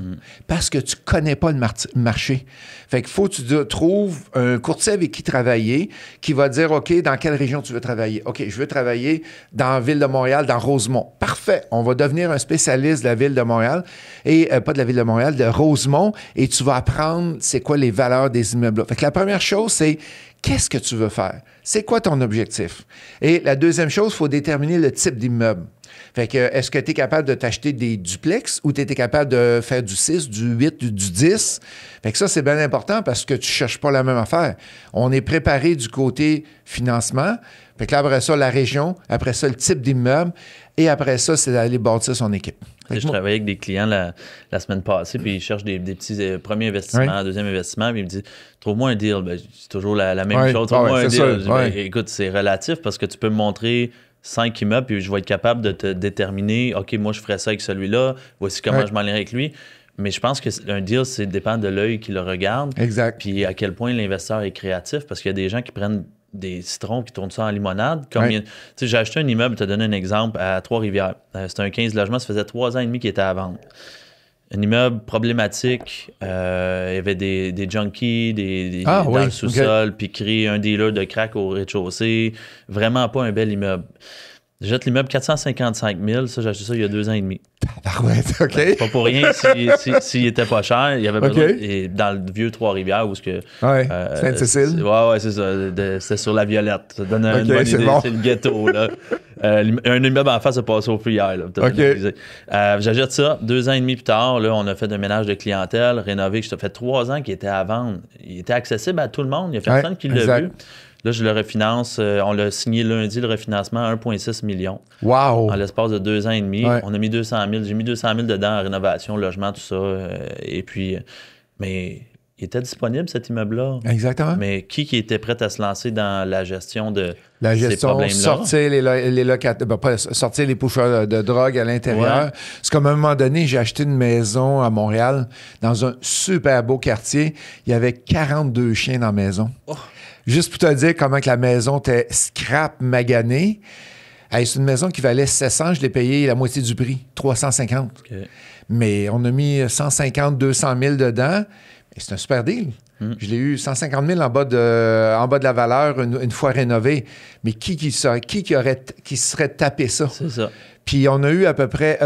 parce que tu ne connais pas le marché. Fait qu'il faut que tu trouves un courtier avec qui travailler qui va dire, OK, dans quelle région tu veux travailler? OK, je veux travailler dans la ville de Montréal, dans Rosemont. Parfait. On va devenir un spécialiste de la ville de Montréal et pas de la ville de Montréal, de Rosemont, et tu vas apprendre c'est quoi les valeurs des immeubles-là. Fait que la première chose, c'est qu'est-ce que tu veux faire? C'est quoi ton objectif? Et la deuxième chose, il faut déterminer le type d'immeuble. Fait que, est-ce que tu es capable de t'acheter des duplex ou tu es capable de faire du 6, du 8, du 10? Fait que ça, c'est bien important parce que tu ne cherches pas la même affaire. On est préparé du côté financement. Fait que là, après ça, la région, après ça, le type d'immeuble, et après ça, c'est d'aller bâtir son équipe. Je travaillais avec des clients la semaine passée, puis ils cherchent des petits premiers investissements, deuxième investissement, puis ils me disent « Trouve-moi un deal. » C'est toujours la même chose. « Trouve-moi un deal. » Écoute, c'est relatif parce que tu peux me montrer 5 immeubles, puis je vais être capable de te déterminer, OK, moi, je ferais ça avec celui-là, voici comment je m'enlirai avec lui. Mais je pense qu'un deal, ça dépend de l'œil qui le regarde. Exact. Puis à quel point l'investisseur est créatif, parce qu'il y a des gens qui prennent des citrons qui tournent ça en limonade. J'ai acheté un immeuble, je te donne un exemple, à Trois-Rivières. C'était un 15 logements, ça faisait 3 ans et demi qu'il était à vendre. Un immeuble problématique, il y avait des junkies dans le sous-sol, puis créer un dealer de crack au rez-de-chaussée. Vraiment pas un bel immeuble. J'achète l'immeuble 455 000. Ça, j'ai acheté ça il y a 2 ans et demi. Tabarouette, OK. Pas pour rien s'il était pas cher. Il y avait besoin. Et dans le vieux Trois-Rivières où ce que. Ouais. Sainte-Cécile. Ouais, c'est ça. C'était sur la Violette. Ça donne une bonne idée. Bon. C'est le ghetto, là. Un immeuble en face a passé au feu hier. Là, j'achète ça 2 ans et demi plus tard. Là, on a fait un ménage de clientèle, rénové. Ça fait 3 ans qu'il était à vendre. Il était accessible à tout le monde. Il n'y a personne qui l'a vu. Là, je le refinance. On l'a signé lundi, le refinancement, 1,6 million. Wow! En l'espace de 2 ans et demi. Ouais. On a mis 200 000. J'ai mis 200 000 dedans en rénovation, logement, tout ça. Et puis, mais il était disponible, cet immeuble-là. Exactement. Mais qui était prêt à se lancer dans la gestion de la gestion, ces problèmes-là? Sortir les locataires, pas sortir les pousseurs de drogue à l'intérieur. Ouais. C'est comme à un moment donné, j'ai acheté une maison à Montréal, dans un super beau quartier. Il y avait 42 chiens dans la maison. Oh. Juste pour te dire comment que la maison était scrap maganée. Hey, c'est une maison qui valait 700, je l'ai payé la moitié du prix, 350. Okay. Mais on a mis 150, 200 000 dedans. C'est un super deal. Je l'ai eu 150 000 en bas de la valeur une fois rénové. Mais qui serait tapé ça? C'est ça. Puis on a eu à peu près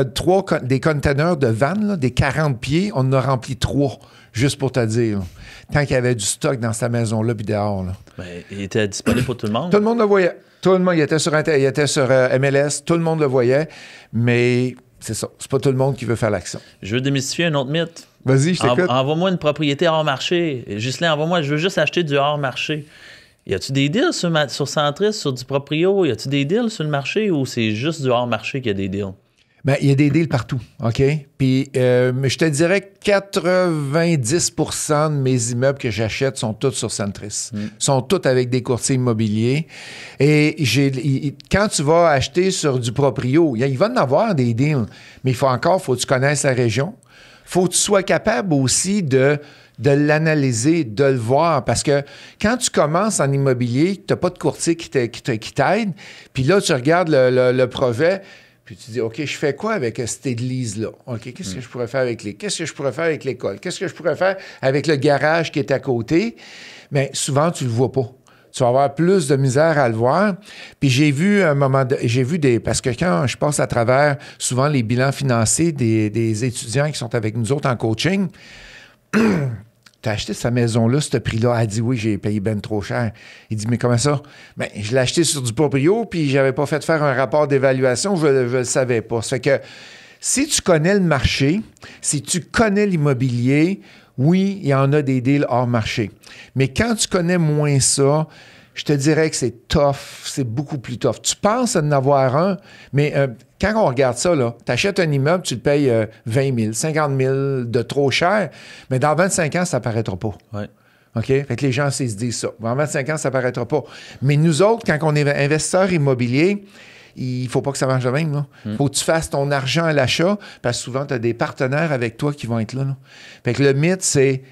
des containers de vannes, là, des 40 pieds. On en a rempli 3, juste pour te dire. Là. Tant qu'il y avait du stock dans cette maison-là, puis dehors. Là. Ben, il était disponible pour tout le monde? Tout le monde le voyait. Tout le monde, il était sur MLS, tout le monde le voyait. Mais c'est ça, c'est pas tout le monde qui veut faire l'action. Je veux démystifier un autre mythe. Vas-y, je t'écoute. Envoie-moi une propriété hors marché. Ghislain, envoie-moi, je veux juste acheter du hors marché. Y a-tu des deals sur Centris, sur du proprio? Y a-tu des deals sur le marché ou c'est juste du hors marché qu'il y a des deals? Bien, il y a des deals partout, OK? Puis, je te dirais que 90% de mes immeubles que j'achète sont tous sur Centris. Sont tous avec des courtiers immobiliers. Et quand tu vas acheter sur du proprio, il va en avoir des deals, mais faut que tu connaisses la région. Faut que tu sois capable aussi de l'analyser, de le voir. Parce que quand tu commences en immobilier, tu n'as pas de courtier qui t'aide, puis là, tu regardes le projet, puis tu dis, OK, je fais quoi avec cette église-là? OK, qu'est-ce que je pourrais faire avec qu'est-ce que je pourrais faire avec l'école? Qu'est-ce que je pourrais faire avec le garage qui est à côté? Mais souvent, tu ne le vois pas. Tu vas avoir plus de misère à le voir. Puis j'ai vu parce que quand je passe à travers souvent les bilans financiers des étudiants qui sont avec nous autres en coaching, t'as acheté sa maison-là, ce prix-là. Elle dit oui, j'ai payé ben trop cher. Il dit, mais comment ça? Bien, je l'ai acheté sur du proprio, puis j'avais pas fait faire un rapport d'évaluation, je le savais pas. Ça fait que si tu connais le marché, si tu connais l'immobilier, oui, il y en a des deals hors marché. Mais quand tu connais moins ça, je te dirais que c'est tough, c'est beaucoup plus tough. Tu penses en avoir un, mais quand on regarde ça, tu achètes un immeuble, tu le payes 20 000, 50 000 de trop cher, mais dans 25 ans, ça ne paraîtra pas. Ouais. OK? Fait que les gens, se disent ça. Dans 25 ans, ça ne paraîtra pas. Mais nous autres, quand on est investisseurs immobiliers, il ne faut pas que ça marche de même. Il faut que tu fasses ton argent à l'achat, parce que souvent, tu as des partenaires avec toi qui vont être là. Fait que le mythe, c'est,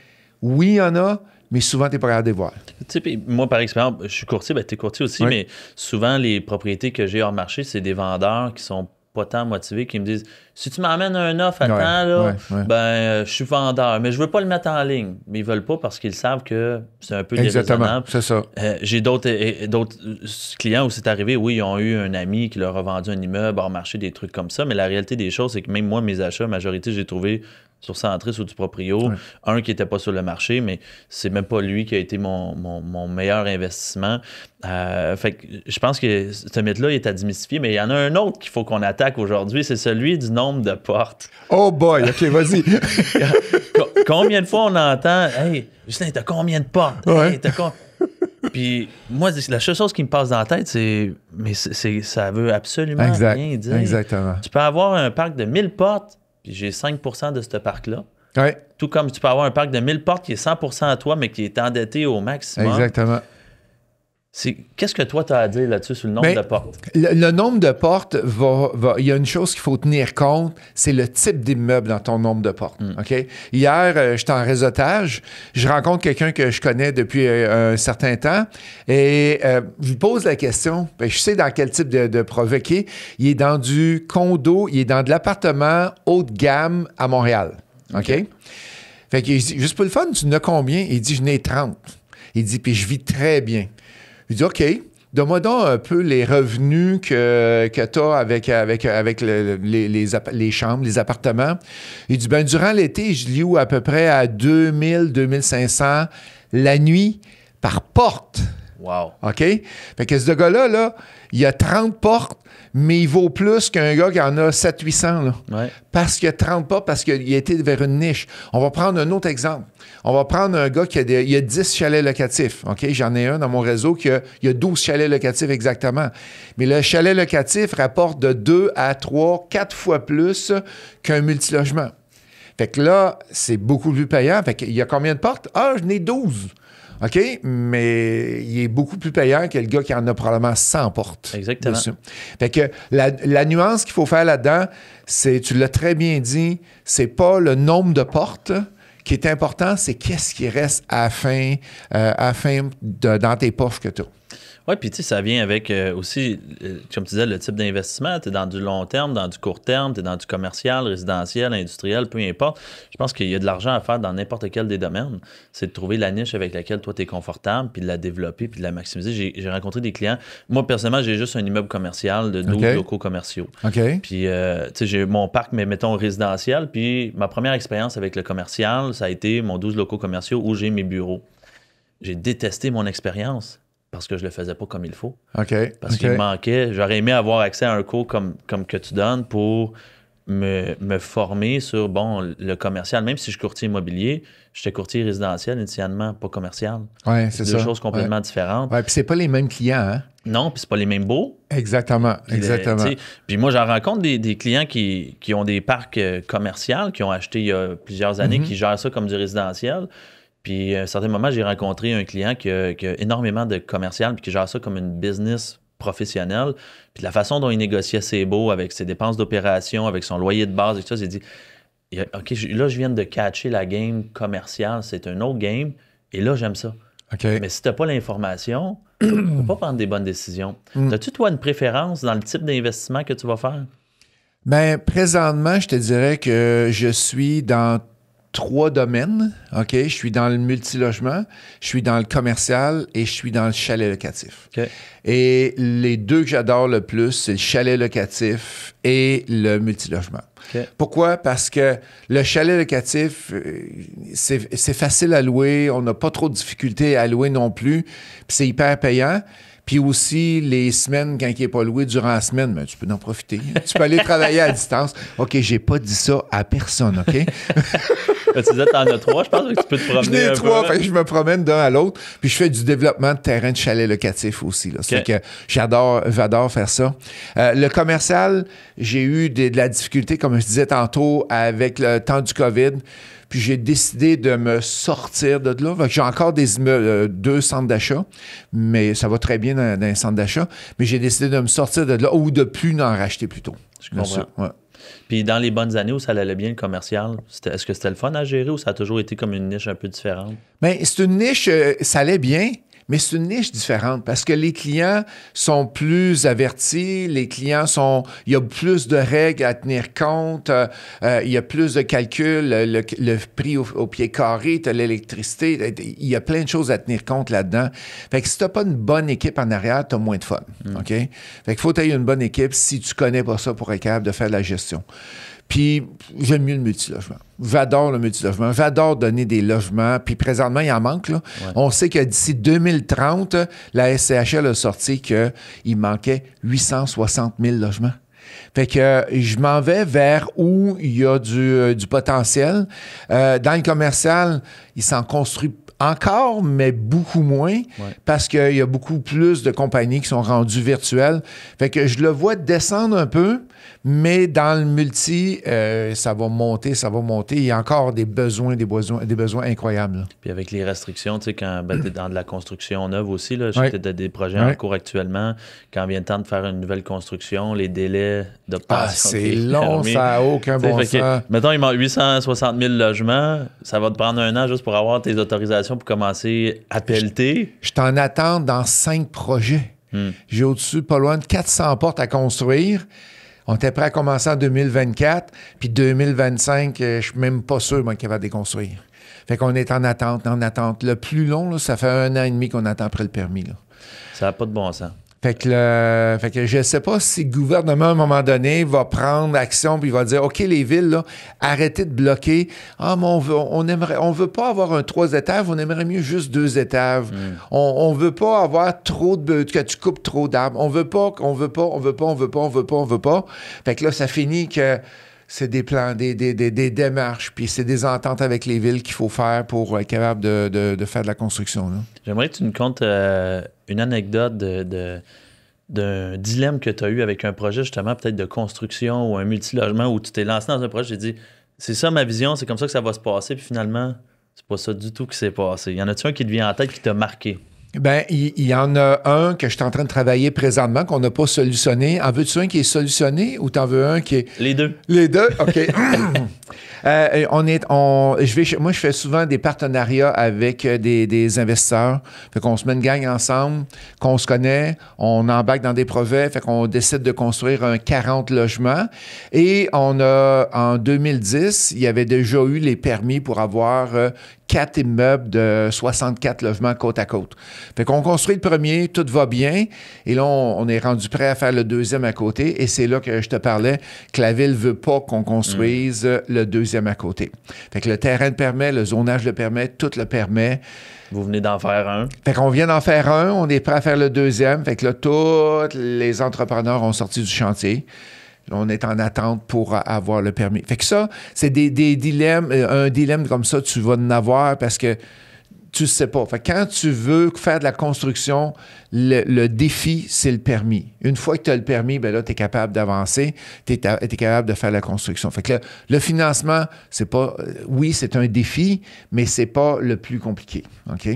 oui, il y en a, mais souvent, tu n'es pas capable de les voir. Tu sais, moi, par expérience, je suis courtier, tu es courtier aussi, mais souvent, les propriétés que j'ai hors marché, c'est des vendeurs qui sont pas tant motivés, qui me disent, si tu m'emmènes un offre à temps, je suis vendeur, mais je veux pas le mettre en ligne. Mais ils veulent pas parce qu'ils savent que c'est un peu déraisonnable. C'est ça. J'ai d'autres clients où c'est arrivé, oui, ils ont eu un ami qui leur a vendu un immeuble hors marché, des trucs comme ça, mais la réalité des choses, c'est que même moi, mes achats, majorité, j'ai trouvé sur Centris ou du proprio, un qui n'était pas sur le marché, mais c'est même pas lui qui a été mon meilleur investissement. Fait que je pense que ce mythe-là il est à démystifier, mais il y en a un autre qu'il faut qu'on attaque aujourd'hui, c'est celui du nombre de portes. Oh boy, OK, vas-y. Combien de fois on entend « Hey, Justin, t'as combien de portes? Hey, Puis moi, la seule chose qui me passe dans la tête, c'est « Mais ça veut absolument rien dire. » Exactement. Tu peux avoir un parc de 1000 portes, puis j'ai 5% de ce parc-là. Ouais. Tout comme tu peux avoir un parc de 1000 portes qui est 100% à toi, mais qui est endetté au maximum. Exactement. Qu'est-ce que toi, tu as à dire là-dessus sur le nombre de portes? Le nombre de portes, il y a une chose qu'il faut tenir compte, c'est le type d'immeuble dans ton nombre de portes. OK? Hier, j'étais en réseautage, je rencontre quelqu'un que je connais depuis un certain temps et je lui pose la question, je sais dans quel type de provoquer, il est dans du condo, il est dans de l'appartement haut de gamme à Montréal. OK? Fait que juste pour le fun, tu en as combien? Il dit, je n'ai 30. Il dit, puis je vis très bien. Il dit, OK, donne-moi donc un peu les revenus que tu as avec les chambres, les appartements. Il dit, ben durant l'été, je loue à peu près à 2000, 2500 la nuit par porte. Wow. OK? Fait que ce gars-là, là, il a 30 portes, mais il vaut plus qu'un gars qui en a 700-800. Là. Ouais. Parce qu'il a 30 portes, parce qu'il a été vers une niche. On va prendre un autre exemple. On va prendre un gars qui a 10 chalets locatifs. OK? J'en ai un dans mon réseau qui a 12 chalets locatifs exactement. Mais le chalet locatif rapporte de 2 à 3, 4 fois plus qu'un multilogement. Fait que là, c'est beaucoup plus payant. Fait qu'il y a combien de portes? Ah, j'en ai 12. OK? Mais il est beaucoup plus payant que le gars qui en a probablement 100 portes. Exactement. Dessus. Fait que la nuance qu'il faut faire là-dedans, c'est, tu l'as très bien dit, c'est pas le nombre de portes qui est important, c'est qu'est-ce qui reste à la fin dans tes poches que tu as. Oui, puis tu sais, ça vient avec aussi, comme tu disais, le type d'investissement. Tu es dans du long terme, dans du court terme, tu es dans du commercial, résidentiel, industriel, peu importe. Je pense qu'il y a de l'argent à faire dans n'importe quel des domaines. C'est de trouver la niche avec laquelle toi, tu es confortable, puis de la développer, puis de la maximiser. J'ai rencontré des clients. Moi, personnellement, j'ai juste un immeuble commercial de 12 locaux commerciaux. OK. Puis, tu sais, j'ai mon parc, mais mettons résidentiel. Puis, ma première expérience avec le commercial, ça a été mon 12 locaux commerciaux où j'ai mes bureaux. J'ai détesté mon expérience. Parce que je le faisais pas comme il faut. OK. Parce qu'il me manquait. J'aurais aimé avoir accès à un cours comme que tu donnes pour me former sur, bon, le commercial. Même si je suis courtier immobilier, j'étais courtier résidentiel initialement, pas commercial. Oui, c'est ça. Deux choses complètement différentes. Oui, puis c'est pas les mêmes clients, hein? Non, puis c'est pas les mêmes beaux. Exactement, exactement. Puis moi, j'en rencontre des clients qui ont des parcs commerciaux, qui ont acheté il y a plusieurs années, qui gèrent ça comme du résidentiel. Puis à un certain moment, j'ai rencontré un client qui a énormément de commercial puis qui gère ça comme une business professionnelle. Puis la façon dont il négociait ses baux avec ses dépenses d'opération, avec son loyer de base et tout ça, j'ai dit, OK, là, je viens de catcher la game commerciale. C'est un autre game. Et là, j'aime ça. Okay. Mais si tu n'as pas l'information, tu ne peux pas prendre des bonnes décisions. As-tu, toi, une préférence dans le type d'investissement que tu vas faire? Bien, présentement, je te dirais que je suis dans 3 domaines, OK? Je suis dans le multilogement, je suis dans le commercial et je suis dans le chalet locatif. Okay. Et les 2 que j'adore le plus, c'est le chalet locatif et le multilogement. Okay. Pourquoi? Parce que le chalet locatif, c'est facile à louer, on n'a pas trop de difficultés à louer non plus, puis c'est hyper payant. Puis aussi, les semaines, quand il n'est pas loué durant la semaine, ben, tu peux en profiter. Tu peux aller travailler à distance. OK, j'ai pas dit ça à personne, OK? Tu disais que tu en as 3, je pense que tu peux te promener. J'en ai 3, fait que je me promène d'un à l'autre. Puis je fais du développement de terrain de chalet locatif aussi. Là. Okay. C'est que j'adore faire ça. Le commercial, j'ai eu de la difficulté, comme je disais tantôt, avec le temps du COVID. Puis j'ai décidé de me sortir de là. J'ai encore 2 centres d'achat, mais ça va très bien dans un centre d'achat. Mais j'ai décidé de me sortir de là ou de plus en racheter plutôt. Je comprends. Ouais. Puis dans les bonnes années où ça allait bien, le commercial, est-ce que c'était le fun à gérer ou ça a toujours été comme une niche un peu différente? Bien, c'est une niche, ça allait bien. Mais c'est une niche différente parce que les clients sont plus avertis, il y a plus de règles à tenir compte, il y a plus de calculs, le prix au pied carré, tu as l'électricité, il y a plein de choses à tenir compte là-dedans. Fait que si tu n'as pas une bonne équipe en arrière, tu as moins de fun. OK? Fait qu'il faut que tu aies une bonne équipe si tu connais pas ça pour être capable de faire de la gestion. Puis, j'aime mieux le multilogement. J'adore le multilogement. J'adore donner des logements. Puis, présentement, il en manque. Là. Ouais. On sait que d'ici 2030, la SCHL a sorti qu'il manquait 860 000 logements. Fait que je m'en vais vers où il y a du potentiel. Dans le commercial, il s'en construit encore, mais beaucoup moins, parce qu'il y a beaucoup plus de compagnies qui sont rendues virtuelles. Fait que je le vois descendre un peu, mais dans le multi, ça va monter. Il y a encore des besoins incroyables. Là. Puis avec les restrictions, tu sais, quand tu es dans de la construction neuve aussi, là, j'ai peut-être des projets en cours actuellement, quand vient le temps de faire une nouvelle construction, les délais d'obtention. C'est long, ça n'a aucun bon sens. Mettons, il manque 860 000 logements, ça va te prendre 1 an juste pour avoir tes autorisations pour commencer à pelleter. Je t'en attends dans 5 projets. J'ai au-dessus pas loin de 400 portes à construire. On était prêt à commencer en 2024, puis 2025, je suis même pas sûr, moi, qu'il va déconstruire. Fait qu'on est en attente. Le plus long, là, ça fait 1 an et demi qu'on attend après le permis. Là. Ça n'a pas de bon sens. Fait que je ne sais pas si le gouvernement, à un moment donné, va prendre action puis il va dire, OK, les villes, là, arrêtez de bloquer. Ah, mais on veut pas avoir un 3 étages, on aimerait mieux juste 2 étages. On veut pas avoir que tu coupes trop d'arbres. On veut pas. Fait que là, ça finit que c'est des plans, des démarches, puis c'est des ententes avec les villes qu'il faut faire pour être capable de faire de la construction, là. J'aimerais que tu nous contes une anecdote d'un dilemme que tu as eu avec un projet, justement, peut-être de construction ou un multilogement où tu t'es lancé dans un projet. J'ai dit, c'est ça ma vision, c'est comme ça que ça va se passer. Puis finalement, c'est pas ça du tout qui s'est passé. Y en a-tu un qui te vient en tête qui t'a marqué? Ben, il y en a un que je suis en train de travailler présentement, qu'on n'a pas solutionné. En veux-tu un qui est solutionné ou t'en veux un qui est... Les deux. Les deux? OK. Moi, je fais souvent des partenariats avec des investisseurs. Fait qu'on se met une gang ensemble, qu'on se connaît, on embarque dans des projets, fait qu'on décide de construire un 40 logements. Et en 2010, il y avait déjà eu les permis pour avoir 4 immeubles de 64 logements côte à côte. Fait qu'on construit le premier, tout va bien, et là, on est rendu prêt à faire le deuxième à côté, et c'est là que je te parlais que la ville veut pas qu'on construise le deuxième à côté. Fait que le terrain le permet, le zonage le permet, tout le permet. Vous venez d'en faire un. Fait qu'on vient d'en faire un, on est prêt à faire le deuxième, fait que là, tous les entrepreneurs ont sorti du chantier. On est en attente pour avoir le permis. Fait que ça, c'est des dilemmes. Un dilemme comme ça, tu vas en avoir parce que tu ne sais pas. Fait que quand tu veux faire de la construction, le défi, c'est le permis. Une fois que tu as le permis, ben là, tu es capable d'avancer, tu es capable de faire la construction. Fait que le financement, c'est pas... oui, c'est un défi, mais c'est pas le plus compliqué. OK?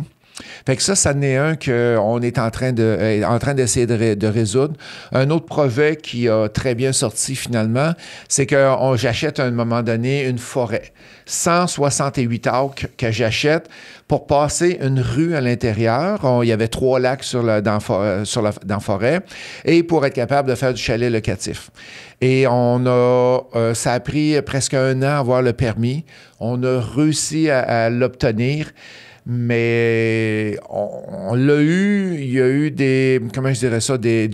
Fait que ça n'est un qu'on est en train d'essayer de résoudre. Un autre projet qui a très bien sorti finalement, c'est que j'achète à un moment donné une forêt. 168 acres que j'achète pour passer une rue à l'intérieur. Il y avait 3 lacs dans la forêt et pour être capable de faire du chalet locatif. Et ça a pris presque 1 an à avoir le permis. On a réussi à l'obtenir. Mais on l'a eu, il y a eu comment je dirais ça, du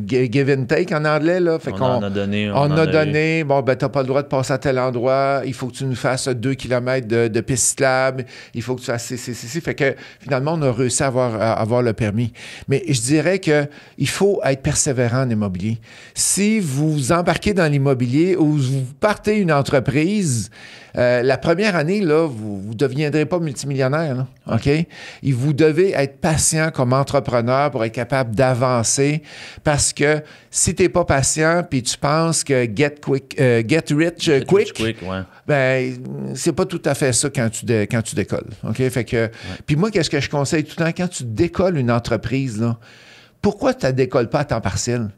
give and take en anglais, là. Fait on en a donné. On a donné, bon, ben, t'as pas le droit de passer à tel endroit, il faut que tu nous fasses 2 km de piste cyclable, il faut que tu fasses ceci. Fait que, finalement, on a réussi à avoir le permis. Mais je dirais qu'il faut être persévérant en immobilier. Si vous embarquez dans l'immobilier ou vous partez une entreprise, la première année, là, vous ne deviendrez pas multimillionnaire, là, OK? Et vous devez être patient comme entrepreneur pour être capable d'avancer parce que si tu n'es pas patient puis tu penses que get rich quick, ouais. Ben, c'est pas tout à fait ça quand tu décolles, OK? Fait que, puis moi, qu'est-ce que je conseille tout le temps? Quand tu décolles une entreprise, là, pourquoi tu ne décolles pas à temps partiel?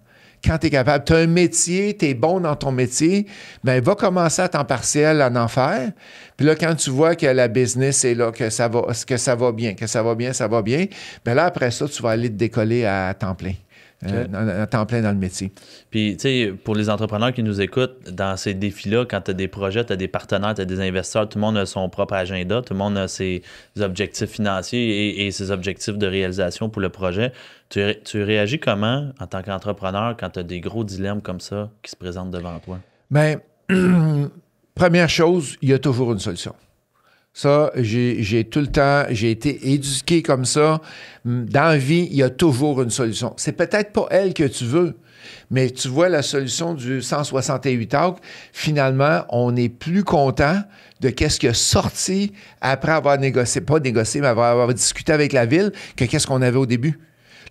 Quand tu es capable, tu as un métier, tu es bon dans ton métier, bien, va commencer à temps partiel à en faire. Puis là, quand tu vois que la business est là, que ça va bien, bien là, après ça, tu vas aller te décoller à temps plein. À temps plein dans le métier. Puis, tu sais, pour les entrepreneurs qui nous écoutent, dans ces défis-là, quand tu as des projets, tu as des partenaires, tu as des investisseurs, tout le monde a son propre agenda, tout le monde a ses objectifs financiers et ses objectifs de réalisation pour le projet. Tu réagis comment en tant qu'entrepreneur quand tu as des gros dilemmes comme ça qui se présentent devant toi? Bien, première chose, il y a toujours une solution. Ça, j'ai tout le temps, j'ai été éduqué comme ça. Dans la vie, il y a toujours une solution. C'est peut-être pas elle que tu veux, mais tu vois la solution du 168 acres, finalement, on est plus content de qu'est-ce qui a sorti après avoir négocié, pas négocié, mais avoir discuté avec la ville que qu'est-ce qu'on avait au début.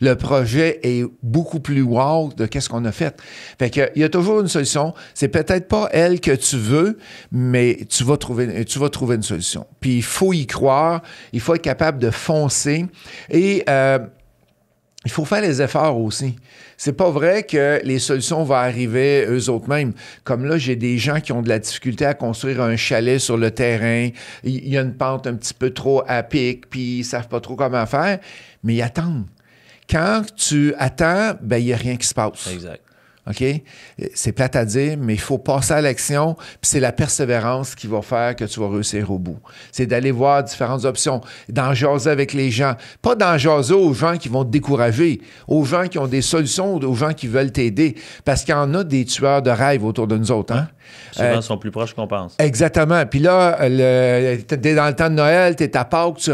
Le projet est beaucoup plus wow de qu'est-ce qu'on a fait. Fait que il y a toujours une solution. C'est peut-être pas elle que tu veux, mais tu vas trouver une solution. Puis il faut y croire, il faut être capable de foncer et il faut faire les efforts aussi. C'est pas vrai que les solutions vont arriver eux autres mêmes. Comme là, j'ai des gens qui ont de la difficulté à construire un chalet sur le terrain. Il y a une pente un petit peu trop à pic, puis ils savent pas trop comment faire, mais ils attendent. Quand tu attends, ben il n'y a rien qui se passe. Exact. OK? C'est plate à dire, mais il faut passer à l'action, puis c'est la persévérance qui va faire que tu vas réussir au bout. C'est d'aller voir différentes options, d'en jaser avec les gens. Pas d'en jaser aux gens qui vont te décourager, aux gens qui ont des solutions, aux gens qui veulent t'aider, parce qu'il y en a des tueurs de rêve autour de nous autres, hein? Souvent, ils sont plus proches qu'on pense. Exactement. Puis là, t'es dans le temps de Noël, t'es à Pâques,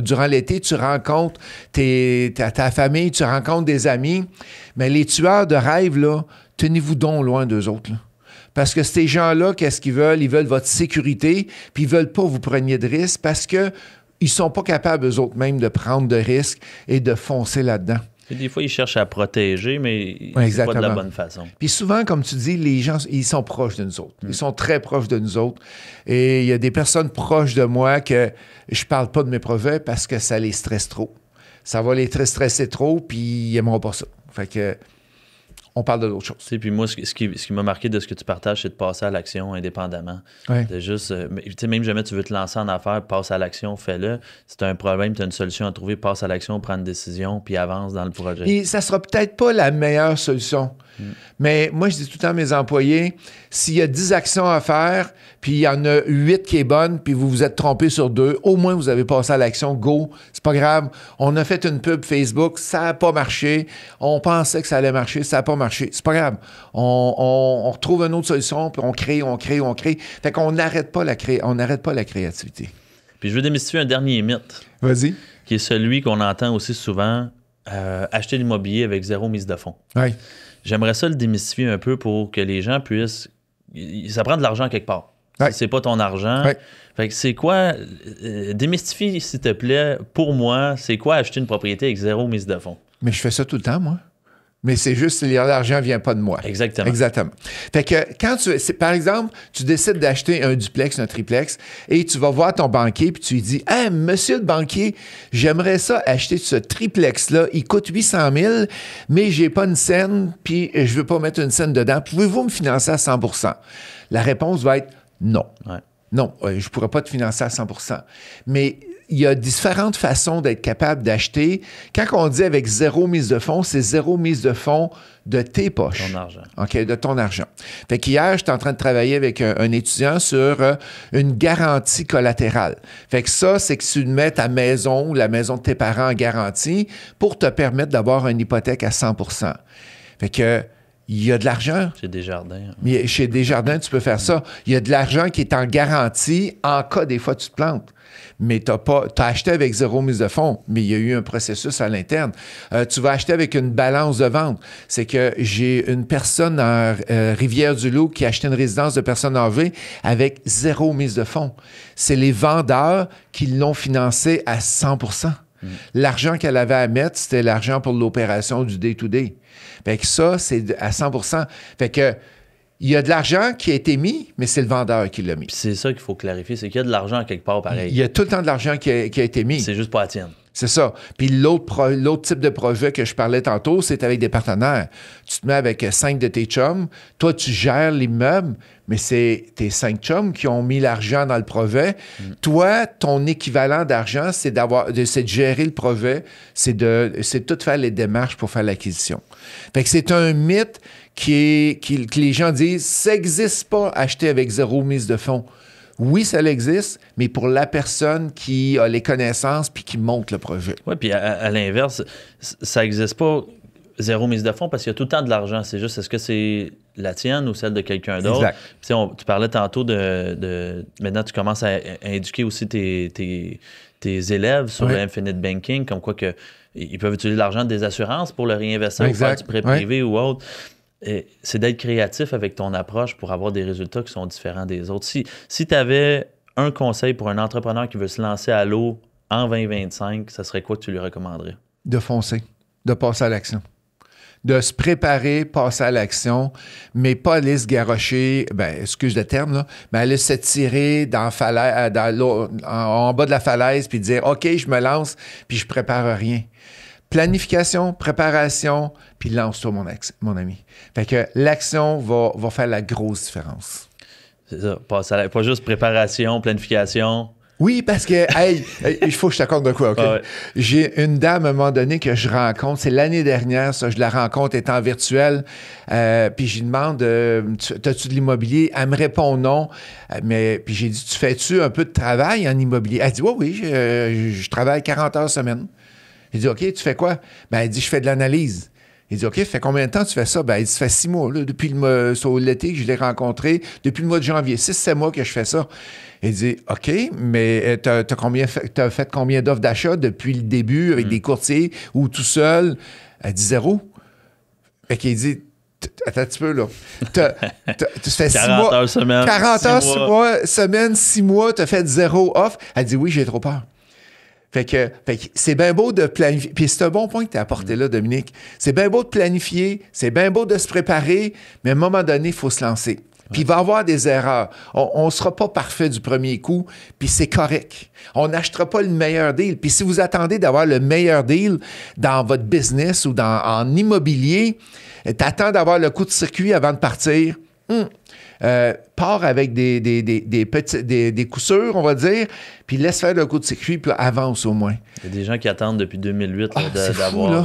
durant l'été, tu rencontres ta famille, tu rencontres des amis. Mais les tueurs de rêve, là, tenez-vous donc loin d'eux autres, là. Parce que ces gens-là, qu'est-ce qu'ils veulent? Ils veulent votre sécurité, puis ils veulent pas que vous preniez de risques parce que ils sont pas capables, eux autres, même de prendre de risques et de foncer là-dedans. Et des fois, ils cherchent à protéger, mais c'est pas de la bonne façon. Puis souvent, comme tu dis, les gens, ils sont proches de nous autres. Ils sont très proches de nous autres. Et il y a des personnes proches de moi que je parle pas de mes projets parce que ça les stresse trop. Ça va les stresser trop, puis ils n'aimeront pas ça. Fait que on parle de d'autres choses. Tu sais, puis moi, ce qui m'a marqué de ce que tu partages, c'est de passer à l'action indépendamment. Ouais. De juste, tu sais, même jamais tu veux te lancer en affaires, passe à l'action, fais-le. Si tu as un problème, tu as une solution à trouver, passe à l'action, prends une décision, puis avance dans le projet. Et ça sera peut-être pas la meilleure solution. Mais moi, je dis tout le temps à mes employés, s'il y a 10 actions à faire, puis il y en a 8 qui est bonne, puis vous vous êtes trompé sur 2, au moins vous avez passé à l'action, go, c'est pas grave. On a fait une pub Facebook, ça n'a pas marché. On pensait que ça allait marcher, ça n'a pas marché. C'est pas grave. On retrouve une autre solution, puis on crée. Fait qu'on n'arrête pas la créativité. Puis je veux démystifier un dernier mythe. Vas-y. Qui est celui qu'on entend aussi souvent, acheter l'immobilier avec 0 mise de fonds. Oui. J'aimerais ça le démystifier un peu pour que les gens puissent... Ça prend de l'argent quelque part. Ouais. C'est pas ton argent. Ouais. Fait que c'est quoi... démystifie, s'il te plaît, pour moi, c'est quoi acheter une propriété avec 0 mise de fonds? Mais je fais ça tout le temps, moi. Mais c'est juste que l'argent ne vient pas de moi. Exactement. Exactement. Fait que quand par exemple, tu décides d'acheter un duplex, un triplex, et tu vas voir ton banquier, puis tu lui dis « Hey, monsieur le banquier, j'aimerais ça acheter ce triplex-là. Il coûte 800 000, mais j'ai pas une scène, puis je veux pas mettre une scène dedans. Pouvez-vous me financer à 100 % » La réponse va être « Non. Ouais. Non, je ne pourrais pas te financer à 100 % » Mais il y a différentes façons d'être capable d'acheter. Quand on dit avec 0 mise de fonds, c'est 0 mise de fonds de tes poches. Ton argent. OK, de ton argent. Fait qu'hier, j'étais en train de travailler avec un étudiant sur une garantie collatérale. Fait que ça, c'est que tu mets ta maison ou la maison de tes parents en garantie pour te permettre d'avoir une hypothèque à 100 %. Fait que il y a de l'argent. Chez Desjardins. Mais chez Desjardins, tu peux faire ça. Il y a de l'argent qui est en garantie en cas des fois tu te plantes. Mais tu as acheté avec 0 mise de fonds, mais il y a eu un processus à l'interne. Tu vas acheter avec une balance de vente. C'est que j'ai une personne en Rivière-du-Loup qui a acheté une résidence de personnes âgées avec 0 mise de fonds. C'est les vendeurs qui l'ont financé à 100 %. L'argent qu'elle avait à mettre, c'était l'argent pour l'opération du day-to-day. Fait que ça, c'est à 100 %. Fait que il y a de l'argent qui a été mis, mais c'est le vendeur qui l'a mis. Puis c'est ça qu'il faut clarifier, c'est qu'il y a de l'argent quelque part pareil. Il y a tout le temps de l'argent qui a été mis. C'est juste pas la tienne. C'est ça. Puis l'autre type de projet que je parlais tantôt, c'est avec des partenaires. Tu te mets avec 5 de tes chums. Toi, tu gères l'immeuble, mais c'est tes 5 chums qui ont mis l'argent dans le projet. Toi, ton équivalent d'argent, c'est de gérer le projet, c'est de tout faire les démarches pour faire l'acquisition. Fait que c'est un mythe que les gens disent, ça n'existe pas acheter avec 0 mise de fonds. Oui, ça existe, mais pour la personne qui a les connaissances puis qui monte le projet. Oui, puis à l'inverse, ça n'existe pas 0 mise de fonds parce qu'il y a tout le temps de l'argent. C'est juste, est-ce que c'est la tienne ou celle de quelqu'un d'autre? Exact. Puis, tu parlais tantôt de... Maintenant, tu commences à éduquer aussi tes élèves sur le Infinite Banking, comme quoi que ils peuvent utiliser l'argent des assurances pour le réinvestir ou faire du prêt privé ou autre. C'est d'être créatif avec ton approche pour avoir des résultats qui sont différents des autres. Si tu avais un conseil pour un entrepreneur qui veut se lancer à l'eau en 2025, ça serait quoi que tu lui recommanderais? De foncer, de passer à l'action. De se préparer, passer à l'action, mais pas aller se garrocher, excuse le terme, là, mais aller se tirer en bas de la falaise puis dire « OK, je me lance, puis je prépare rien ». Planification, préparation, puis lance-toi, mon ami. Fait que l'action va faire la grosse différence. C'est ça. Pas juste préparation, planification, Oui, parce que, hey, il faut que je t'accorde de quoi, OK? Ouais. J'ai une dame, à un moment donné, que je rencontre. C'est l'année dernière, ça. Je la rencontre étant virtuelle. Puis je lui demande, t'as-tu de l'immobilier? Elle me répond non. Puis j'ai dit, tu fais-tu un peu de travail en immobilier? Elle dit, oui, je travaille 40 heures semaine. J'ai dit, OK, tu fais quoi? Ben, elle dit, je fais de l'analyse. Il dit, OK, ça fait combien de temps tu fais ça? Ben, il dit, ça fait 6 mois, là, depuis l'été que je l'ai rencontré, depuis le mois de janvier. 6-7 mois que je fais ça. Il dit, OK, mais t'as fait combien d'offres d'achat depuis le début avec des courtiers ou tout seul? Elle dit, 0. Fait qu'il dit, attends un petit peu, là. Tu fais 6 mois. 40 heures semaine. 40 heures semaine, 6 mois, tu as fait 0 offre. Elle dit, oui, j'ai trop peur. Fait que c'est bien beau de planifier. Puis c'est un bon point que tu as apporté là, Dominique. C'est bien beau de planifier, c'est bien beau de se préparer, mais à un moment donné, il faut se lancer. Puis il va y avoir des erreurs. On ne sera pas parfait du premier coup, puis c'est correct. On n'achètera pas le meilleur deal. Puis si vous attendez d'avoir le meilleur deal dans votre business ou en immobilier, t'attends d'avoir le coup de circuit avant de partir. Pars avec des coups sûrs, on va dire, puis laisse faire le coup de circuit, puis avance au moins. Il y a des gens qui attendent depuis 2008 là, d'avoir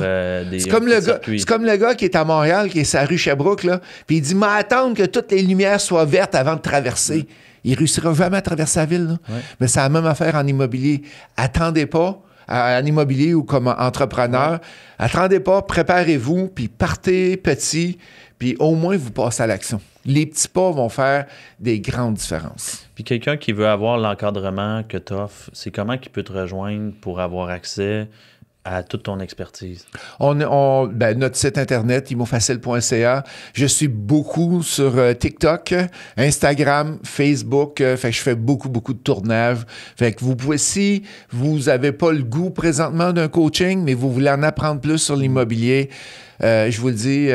des c'est comme le gars qui est à Montréal, qui est sur la rue Sherbrooke, là, puis il dit, mais attendre que toutes les lumières soient vertes avant de traverser. Il ne réussira jamais à traverser la ville. Là. Ouais. Mais c'est la même affaire en immobilier. Attendez pas, en immobilier ou comme entrepreneur, attendez pas, préparez-vous, puis partez petit, puis au moins vous passez à l'action. Les petits pas vont faire des grandes différences. Puis quelqu'un qui veut avoir l'encadrement que tu offres, c'est comment qu'il peut te rejoindre pour avoir accès à toute ton expertise? Notre site internet, immofacile.ca. Je suis beaucoup sur TikTok, Instagram, Facebook. Fait que je fais beaucoup de tournages. Fait que vous pouvez, si vous n'avez pas le goût présentement d'un coaching, mais vous voulez en apprendre plus sur l'immobilier, je vous le dis,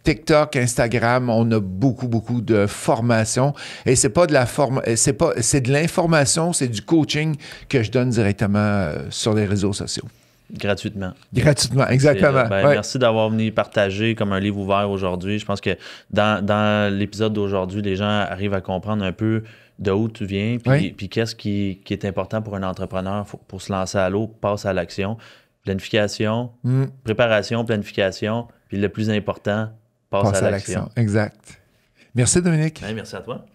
TikTok, Instagram, on a beaucoup de formation. Et c'est pas de la c'est de l'information, c'est du coaching que je donne directement sur les réseaux sociaux. Gratuitement. Gratuitement, exactement. Merci d'avoir venu partager comme un livre ouvert aujourd'hui. Je pense que dans l'épisode d'aujourd'hui, les gens arrivent à comprendre un peu de où tu viens, puis qu'est-ce qui est important pour un entrepreneur pour se lancer à l'eau, passe à l'action. Planification, préparation, planification, puis le plus important, passe à l'action. Exact. Merci, Dominique. Merci à toi.